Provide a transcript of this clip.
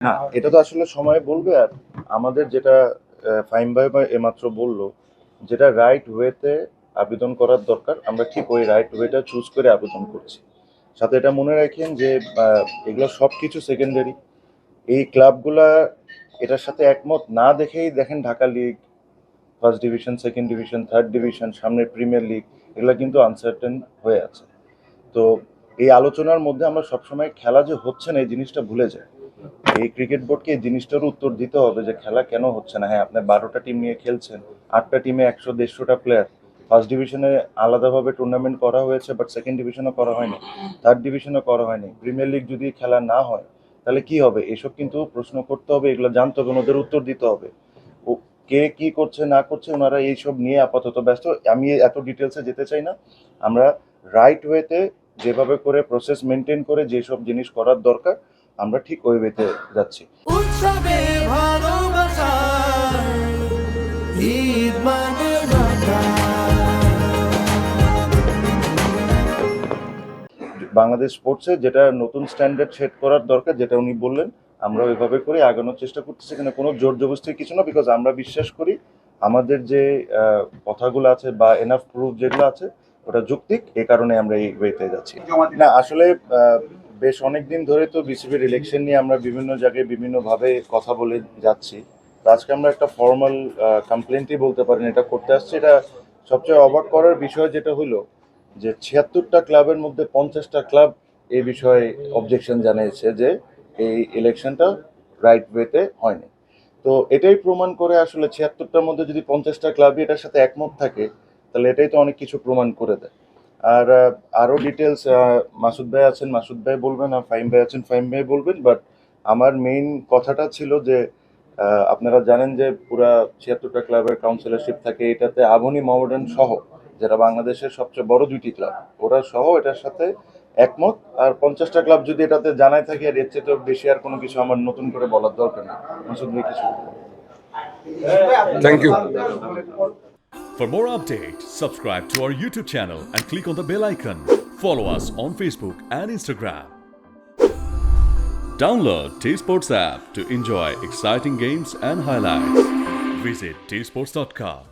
না, এটা তো আসলে সময় বলবে। আর আমাদের যেটা ফাহিম ভাই বা এমাত্র বললো, যেটা রাইট ওয়েতে আবেদন করার দরকার, আমরা ঠিক ওই রাইট ওয়েটা চুজ করে আবেদন করছি। সাথে এটা মনে রাখেন যে এগুলো সব কিছু সেকেন্ডারি। এই ক্লাবগুলা এটার সাথে একমত না দেখেই দেখেন Dhaka league, first division, second division, third division, সামনের প্রিমিয়ার লিগ, এগুলো কিন্তু আনসার্টেন হয়ে আছে। তো এই আলোচনার মধ্যে আমরা সবসময় খেলা যে হচ্ছে না এই জিনিসটা ভুলে যাই। এই ক্রিকেট বোর্ডকে এই জিনিসটার উত্তর দিতে হবে যে খেলা কেন হচ্ছে না। হ্যাঁ, আপনি 12টা টিম নিয়ে খেলছেন, 8টা টিমে 100-150টা প্লেয়ার। ফার্স্ট ডিভিশনে আলাদাভাবে টুর্নামেন্ট করা হয়েছে, বাট সেকেন্ড ডিভিশনও করা হয়নি, থার্ড ডিভিশনও করা হয়নি। প্রিমিয়ার লিগ যদি খেলা না হয় তাহলে কি হবে? এসব কিন্তু প্রশ্ন করতে হবে, এগুলো জানতে হবে, ওদের উত্তর দিতে হবে। ও কে কি করছে না করছে, ওনারা এইসব নিয়ে আপাতত ব্যস্ত। আমি এত ডিটেলসে যেতে চাই না। আমরা রাইট ওয়েতে যেভাবে করে প্রসেস মেনটেন করে যেসব জিনিস করার দরকার, আমরা ঠিক ওই ওয়েতে যাচ্ছি। উৎসবে ভালোবাসা ঈদ মানে ঢাকা। বাংলাদেশ স্পোর্টসে যেটা নতুন স্ট্যান্ডার্ড সেট করার দরকার, যেটা উনি বললেন, আমরা ওইভাবে করে আগানোর চেষ্টা করতেছি। এখানে কোনো জোর জবরদস্তির কিছু না, বিকজ আমরা বিশ্বাস করি আমাদের যে কথাগুলো আছে বা এনাফ প্রুফ যেগুলো আছে ওটা যৌক্তিক। এই কারণে আমরা এই ওয়েতে যাচ্ছি। না, আসলে বেশ অনেকদিন ধরে তো বিসিবির ইলেকশন নিয়ে আমরা বিভিন্ন জায়গায় বিভিন্নভাবে কথা বলে যাচ্ছি। তো আজকে আমরা একটা ফর্মাল কমপ্লেন্টই বলতে পারেন এটা করতে আসছি। এটা সবচেয়ে অবাক করার বিষয় যেটা হলো যে 76টা ক্লাবের মধ্যে 50টা ক্লাব এই বিষয়ে অবজেকশন জানিয়েছে যে এই ইলেকশনটা রাইট ওয়েতে হয়নি। তো এটাই প্রমাণ করে আসলে 76টার মধ্যে যদি 50টা ক্লাবই এটার সাথে একমত থাকে, তাহলে এটাই তো অনেক কিছু প্রমাণ করে দেয়। আর আরও ডিটেলস মাসুদ ভাই আছেন, মাসুদ ভাই বলবেন, আর ফাহিম ভাই আছেন, ফাহিম ভাই বলবেন। বাট আমার মেইন কথাটা ছিল যে আপনারা জানেন যে পুরা 76টা ক্লাবের কাউন্সিলরশিপ থাকে, এটাতে আবনি মোহামেডান সহ, যারা বাংলাদেশের সবচেয়ে বড় দুইটি ক্লাব, ওরা সহ এটার সাথে একমত। আর 50টা ক্লাব যদি এটাতে জানাই থাকে, আর এর চেয়ে তো বেশি আর কোনো কিছু আমার নতুন করে বলার দরকার নেই। মাসুদ ভাই কিছু? Thank you. For more updates, subscribe to our YouTube channel and click on the bell icon. Follow us on Facebook and Instagram. Download T-Sports app to enjoy exciting games and highlights. Visit tsports.com.